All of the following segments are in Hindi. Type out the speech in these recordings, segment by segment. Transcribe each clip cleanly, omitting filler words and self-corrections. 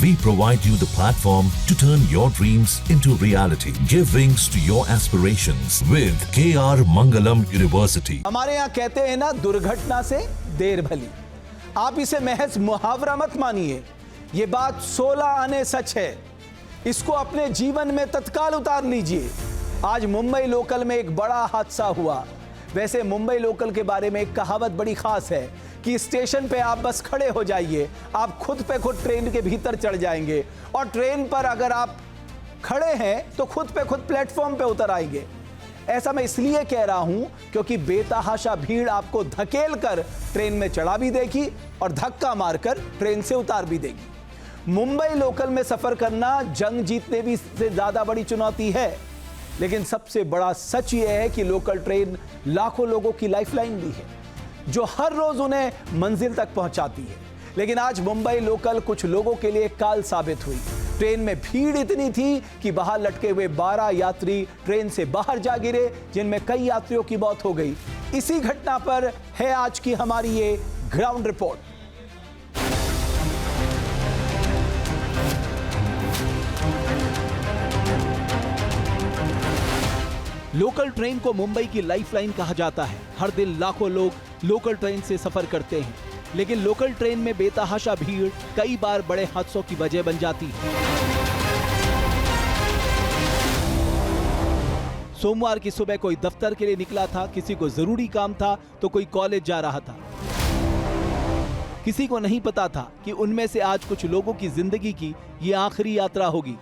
We provide you the platform to turn your dreams into reality. Give wings to your aspirations with KR Mangalam University. हमारे यहाँ कहते हैं ना, दुर्घटना से देर भली। आप इसे महज मुहावरा मत मानिए, ये बात 16 आने सच है। इसको अपने जीवन में तत्काल उतार लीजिए। आज मुंबई लोकल में एक बड़ा हादसा हुआ। वैसे मुंबई लोकल के बारे में एक कहावत बड़ी खास है कि स्टेशन पे आप बस खड़े हो जाइए, आप खुद पे खुद ट्रेन के भीतर चढ़ जाएंगे, और ट्रेन पर अगर आप खड़े हैं तो खुद पे खुद प्लेटफॉर्म पे उतर आएंगे। ऐसा मैं इसलिए कह रहा हूं क्योंकि बेतहाशा भीड़ आपको धकेल कर ट्रेन में चढ़ा भी देगी और धक्का मारकर ट्रेन से उतार भी देगी। मुंबई लोकल में सफर करना जंग जीतने भी से ज्यादा बड़ी चुनौती है, लेकिन सबसे बड़ा सच यह है कि लोकल ट्रेन लाखों लोगों की लाइफलाइन भी है, जो हर रोज उन्हें मंजिल तक पहुंचाती है। लेकिन आज मुंबई लोकल कुछ लोगों के लिए काल साबित हुई। ट्रेन में भीड़ इतनी थी कि बाहर लटके हुए 12 यात्री ट्रेन से बाहर जा गिरे, जिनमें कई यात्रियों की मौत हो गई। इसी घटना पर है आज की हमारी ये ग्राउंड रिपोर्ट। लोकल ट्रेन को मुंबई की लाइफलाइन कहा जाता है। हर दिन लाखों लोग लोकल ट्रेन से सफर करते हैं, लेकिन लोकल ट्रेन में बेतहाशा भीड़ कई बार बड़े हादसों की वजह बन जाती है। सोमवार की सुबह कोई दफ्तर के लिए निकला था, किसी को जरूरी काम था तो कोई कॉलेज जा रहा था। किसी को नहीं पता था कि उनमें से आज कुछ लोगों की जिंदगी की ये आखिरी यात्रा होगी।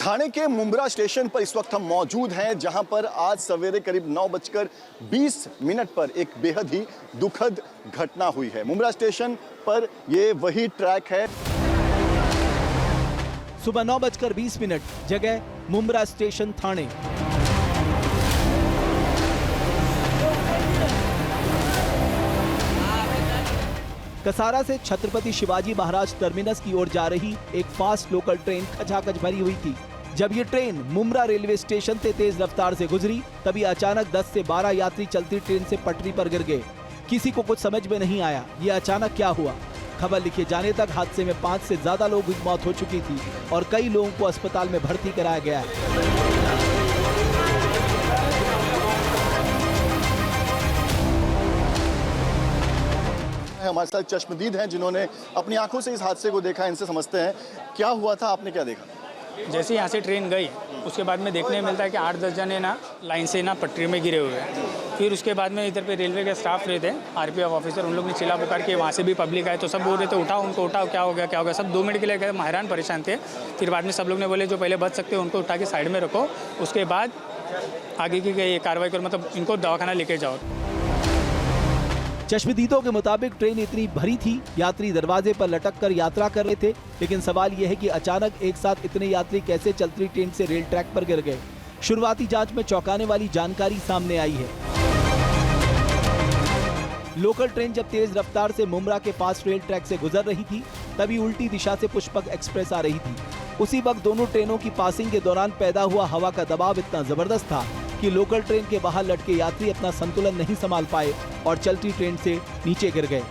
ठाणे के मुंब्रा स्टेशन पर इस वक्त हम मौजूद हैं, जहां पर आज सवेरे करीब 9:20 पर एक बेहद ही दुखद घटना हुई है। मुंब्रा स्टेशन पर ये वही ट्रैक है। सुबह 9:20 जगह मुंब्रा स्टेशन ठाणे। कसारा से छत्रपति शिवाजी महाराज टर्मिनस की ओर जा रही एक फास्ट लोकल ट्रेन खचाखच भरी हुई थी। जब ये ट्रेन मुंब्रा रेलवे स्टेशन से तेज रफ्तार से गुजरी, तभी अचानक 10 से 12 यात्री चलती ट्रेन से पटरी पर गिर गए। किसी को कुछ समझ में नहीं आया ये अचानक क्या हुआ। खबर लिखे जाने तक हादसे में 5 से ज्यादा लोगों की मौत हो चुकी थी और कई लोगों को अस्पताल में भर्ती कराया गया है। हमारे साथ चश्मदीद हैं जिन्होंने अपनी आंखों से इस हादसे को देखा। इनसे समझते हैं क्या हुआ था, आपने क्या देखा? जैसे यहाँ से ट्रेन गई उसके बाद में देखने में मिलता है कि 8-10 जने ना लाइन से ना पटरी में गिरे हुए हैं। फिर उसके बाद में इधर पे रेलवे के स्टाफ रहे थे, आरपीएफ ऑफिसर, उन लोग ने चिल्ला पुकार के, वहाँ से भी पब्लिक आए तो सब बोल रहे थे उठाओ उनको, उठाओ, क्या हो गया क्या हो गया। सब 2 मिनट के लिए गए, हैरान परेशान थे। फिर बाद में सब लोग ने बोले जो पहले बच सकते हैं उनको उठा के साइड में रखो, उसके बाद आगे की कार्रवाई करो, मतलब इनको दवाखाना लेके जाओ। चश्मदीदों के मुताबिक ट्रेन इतनी भरी थी, यात्री दरवाजे पर लटक कर यात्रा कर रहे थे, लेकिन सवाल यह है कि अचानक एक साथ इतने यात्री कैसे चलती ट्रेन से रेल ट्रैक पर गिर गए। शुरुआती जांच में चौंकाने वाली जानकारी सामने आई है। लोकल ट्रेन जब तेज रफ्तार से मुंब्रा के पास रेल ट्रैक से गुजर रही थी, तभी उल्टी दिशा से पुष्पक एक्सप्रेस आ रही थी। उसी वक्त दोनों ट्रेनों की पासिंग के दौरान पैदा हुआ हवा का दबाव इतना जबरदस्त था कि लोकल ट्रेन के बाहर लटके यात्री अपना संतुलन नहीं संभाल पाए और चलती ट्रेन से नीचे गिर गए।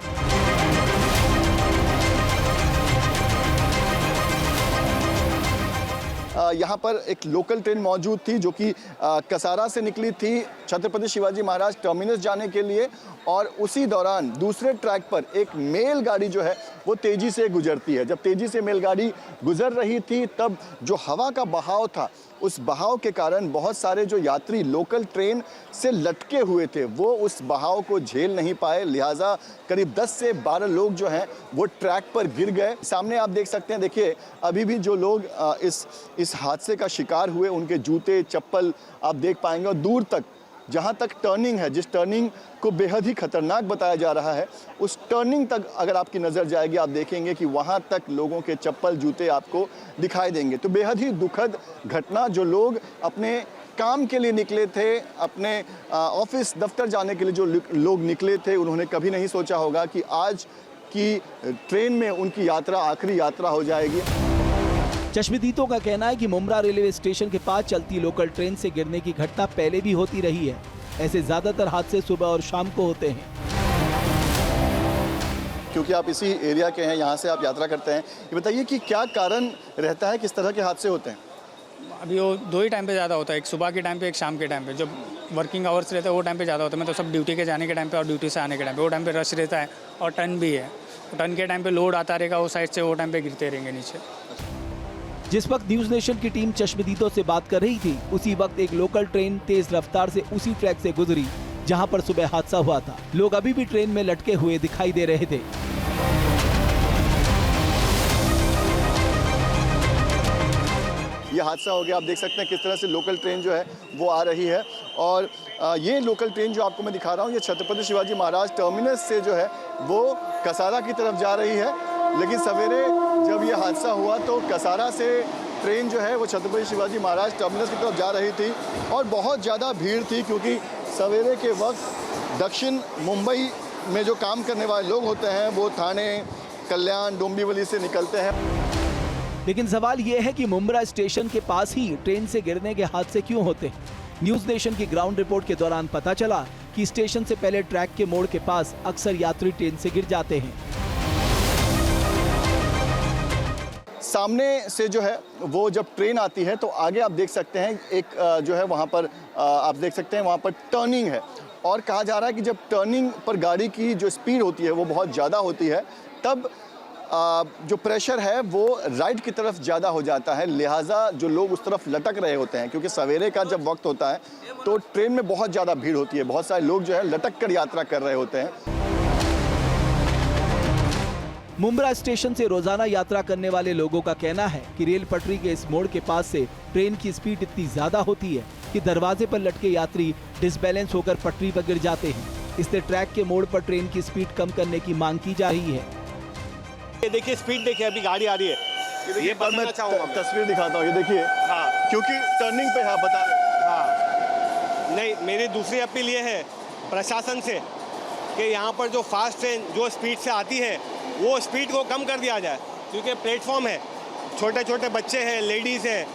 यहाँ पर एक लोकल ट्रेन मौजूद थी जो कि कसारा से निकली थी छत्रपति शिवाजी महाराज टर्मिनस जाने के लिए, और उसी दौरान दूसरे ट्रैक पर एक मेल गाड़ी जो है वो तेजी से गुजरती है। जब तेजी से मेल गाड़ी गुजर रही थी तब जो हवा का बहाव था, उस बहाव के कारण बहुत सारे जो यात्री लोकल ट्रेन से लटके हुए थे वो उस बहाव को झेल नहीं पाए, लिहाजा करीब 10 से 12 लोग जो हैं वो ट्रैक पर गिर गए। सामने आप देख सकते हैं, देखिए अभी भी जो लोग इस हादसे का शिकार हुए उनके जूते चप्पल आप देख पाएंगे, और दूर तक जहाँ तक टर्निंग है, जिस टर्निंग को बेहद ही खतरनाक बताया जा रहा है, उस टर्निंग तक अगर आपकी नज़र जाएगी आप देखेंगे कि वहाँ तक लोगों के चप्पल जूते आपको दिखाई देंगे। तो बेहद ही दुखद घटना। जो लोग अपने काम के लिए निकले थे, अपने ऑफिस दफ्तर जाने के लिए जो लोग निकले थे, उन्होंने कभी नहीं सोचा होगा कि आज की ट्रेन में उनकी यात्रा आखिरी यात्रा हो जाएगी। चश्मदीदों का कहना है कि मुंब्रा रेलवे स्टेशन के पास चलती लोकल ट्रेन से गिरने की घटना पहले भी होती रही है। ऐसे ज्यादातर हादसे सुबह और शाम को होते हैं। क्योंकि आप इसी एरिया के हैं, यहाँ से आप यात्रा करते हैं, ये बताइए कि क्या कारण रहता है, किस तरह के हादसे होते हैं? अभी वो दो ही टाइम पे ज़्यादा होता है, एक सुबह के टाइम पे, एक शाम के टाइम पे। जब वर्किंग आवर्स रहते हैं वो टाइम पे ज़्यादा होता है, मतलब सब ड्यूटी के जाने के टाइम पे और ड्यूटी से आने के टाइम पे, वो टाइम पे रश रहता है और टर्न भी है। टर्न के टाइम पे लोड आता रहेगा वो साइड से, वो टाइम पे गिरते रहेंगे नीचे। जिस वक्त न्यूज नेशन की टीम चश्मदीदों से बात कर रही थी, उसी वक्त एक लोकल ट्रेन तेज रफ्तार से उसी ट्रैक से गुजरी जहां पर सुबह हादसा हुआ था। लोग अभी भी ट्रेन में लटके हुए दिखाई दे रहे थे। ये हादसा हो गया, आप देख सकते हैं किस तरह से लोकल ट्रेन जो है वो आ रही है। और ये लोकल ट्रेन जो आपको मैं दिखा रहा हूँ, ये छत्रपति शिवाजी महाराज टर्मिनस से जो है वो कसारा की तरफ जा रही है। लेकिन सवेरे जब ये हादसा हुआ तो कसारा से ट्रेन जो है वो छत्रपति शिवाजी महाराज टर्मिनस की तरफ जा रही थी और बहुत ज़्यादा भीड़ थी, क्योंकि सवेरे के वक्त दक्षिण मुंबई में जो काम करने वाले लोग होते हैं वो थाने, कल्याण, डोंबिवली से निकलते हैं। लेकिन सवाल यह है कि मुंब्रा स्टेशन के पास ही ट्रेन से गिरने के हादसे क्यों होते हैं? न्यूज नेशन की ग्राउंड रिपोर्ट के दौरान पता चला कि स्टेशन से पहले ट्रैक के मोड़ के पास अक्सर यात्री ट्रेन से गिर जाते हैं। सामने से जो है वो जब ट्रेन आती है तो आगे आप देख सकते हैं एक जो है वहाँ पर आप देख सकते हैं वहाँ पर टर्निंग है। और कहा जा रहा है कि जब टर्निंग पर गाड़ी की जो स्पीड होती है वो बहुत ज़्यादा होती है, तब जो प्रेशर है वो राइट की तरफ ज़्यादा हो जाता है। लिहाजा जो लोग उस तरफ लटक रहे होते हैं, क्योंकि सवेरे का जब वक्त होता है तो ट्रेन में बहुत ज़्यादा भीड़ होती है, बहुत सारे लोग जो है लटक कर यात्रा कर रहे होते हैं। मुंब्रा स्टेशन से रोजाना यात्रा करने वाले लोगों का कहना है कि रेल पटरी के इस मोड़ के पास से ट्रेन की स्पीड इतनी ज्यादा होती है कि दरवाजे पर लटके यात्री डिसबैलेंस होकर पटरी पर गिर जाते हैं। इसलिए ट्रैक के मोड़ पर ट्रेन की स्पीड कम करने की मांग की जा रही है। ये देखिए स्पीड देखिए, अभी गाड़ी आ रही है। ये मैं तस्वीर दिखाता हूँ, ये देखिए। हाँ, क्योंकि टर्निंग पे है, बता रहे। हाँ, नहीं, मेरी दूसरी अपील ये है प्रशासन से कि यहाँ पर जो फास्ट ट्रेन जो स्पीड से आती है वो स्पीड को कम कर दिया जाए, क्योंकि प्लेटफॉर्म है, छोटे छोटे बच्चे हैं, लेडीज़ हैं,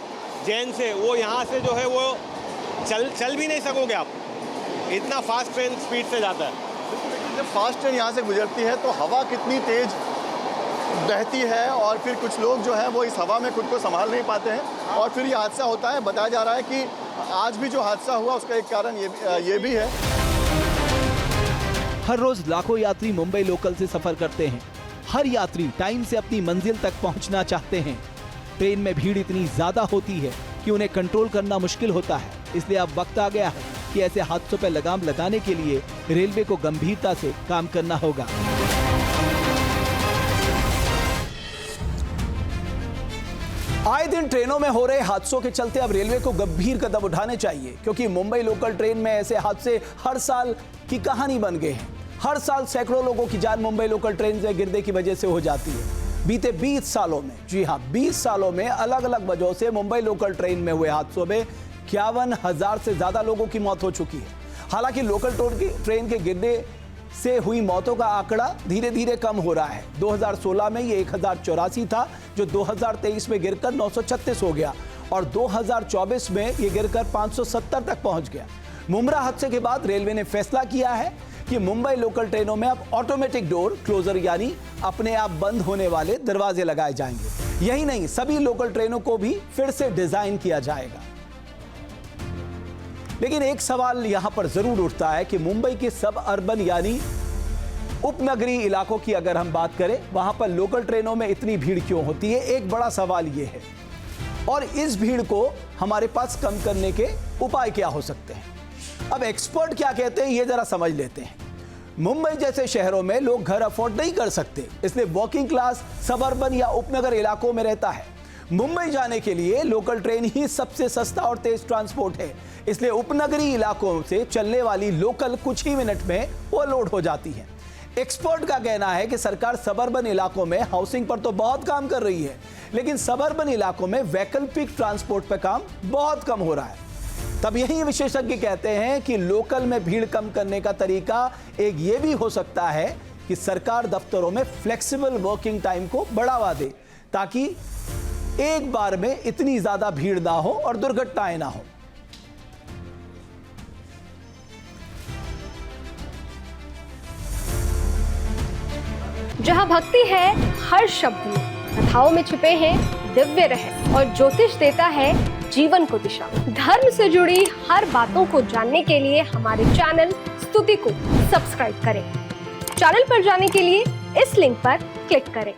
जेंट्स हैं, वो यहाँ से जो है वो चल भी नहीं सकोगे आप, इतना फास्ट ट्रेन स्पीड से जाता है। जब फास्ट ट्रेन यहाँ से गुजरती है तो हवा कितनी तेज बहती है और फिर कुछ लोग जो हैं वो इस हवा में खुद को संभाल नहीं पाते हैं और फिर ये हादसा होता है। बताया जा रहा है कि आज भी जो हादसा हुआ उसका एक कारण ये भी है। हर रोज लाखों यात्री मुंबई लोकल से सफर करते हैं। हर यात्री टाइम से अपनी मंजिल तक पहुंचना चाहते हैं। ट्रेन में भीड़ इतनी ज्यादा होती है कि उन्हें कंट्रोल करना मुश्किल होता है। इसलिए अब वक्त आ गया है कि ऐसे हादसों पर लगाम लगाने के लिए रेलवे को गंभीरता से काम करना होगा। आए दिन ट्रेनों में हो रहे हादसों के चलते अब रेलवे को गंभीर कदम उठाने चाहिए, क्योंकि मुंबई लोकल ट्रेन में ऐसे हादसे हर साल की कहानी बन गए हैं। हर साल सैकड़ों लोगों की जान मुंबई लोकल ट्रेन से गिरने की वजह से हो जाती है। बीते 20 सालों में, जी हां 20 सालों में अलग अलग वजहों से मुंबई लोकल ट्रेन में हुए हादसों में 51,000 से ज्यादा लोगों की मौत हो चुकी है। हालांकि लोकल ट्रेन के गिरने से हुई मौतों का आंकड़ा धीरे धीरे कम हो रहा है। 2016 में ये 1084 था, जो 2023 में गिरकर 936 हो गया और 2024 में ये गिरकर 570 तक पहुंच गया। मुंब्रा हादसे के बाद रेलवे ने फैसला किया है कि मुंबई लोकल ट्रेनों में अब ऑटोमेटिक डोर क्लोजर यानी अपने आप बंद होने वाले दरवाजे लगाए जाएंगे। यही नहीं, सभी लोकल ट्रेनों को भी फिर से डिजाइन किया जाएगा। लेकिन एक सवाल यहां पर जरूर उठता है कि मुंबई के सब अर्बन यानी उपनगरीय इलाकों की अगर हम बात करें, वहां पर लोकल ट्रेनों में इतनी भीड़ क्यों होती है? एक बड़ा सवाल यह है। और इस भीड़ को हमारे पास कम करने के उपाय क्या हो सकते हैं? अब एक्सपर्ट क्या कहते हैं ये जरा समझ लेते हैं। मुंबई जैसे शहरों में लोग घर अफोर्ड नहीं कर सकते, इसलिए वर्किंग क्लास सबअर्बन या उपनगर इलाकों में रहता है। मुंबई जाने के लिए लोकल ट्रेन ही सबसे सस्ता और तेज ट्रांसपोर्ट है, इसलिए उपनगरीय इलाकों से चलने वाली लोकल कुछ ही मिनट में ओवरलोड हो जाती है। एक्सपर्ट का कहना है कि सरकार सबअर्बन इलाकों में हाउसिंग पर तो बहुत काम कर रही है, लेकिन सबअर्बन इलाकों में वैकल्पिक ट्रांसपोर्ट पर काम बहुत कम हो रहा है। तब यही विशेषज्ञ कहते हैं कि लोकल में भीड़ कम करने का तरीका एक ये भी हो सकता है कि सरकार दफ्तरों में फ्लेक्सिबल वर्किंग टाइम को बढ़ावा दे, ताकि एक बार में इतनी ज्यादा भीड़ ना हो और दुर्घटनाएं ना हो। जहां भक्ति है हर शब्द में, कथाओं में छुपे हैं दिव्य रहस्य और ज्योतिष देता है जीवन को दिशा। धर्म से जुड़ी हर बातों को जानने के लिए हमारे चैनल स्तुति को सब्सक्राइब करें। चैनल पर जाने के लिए इस लिंक पर क्लिक करें।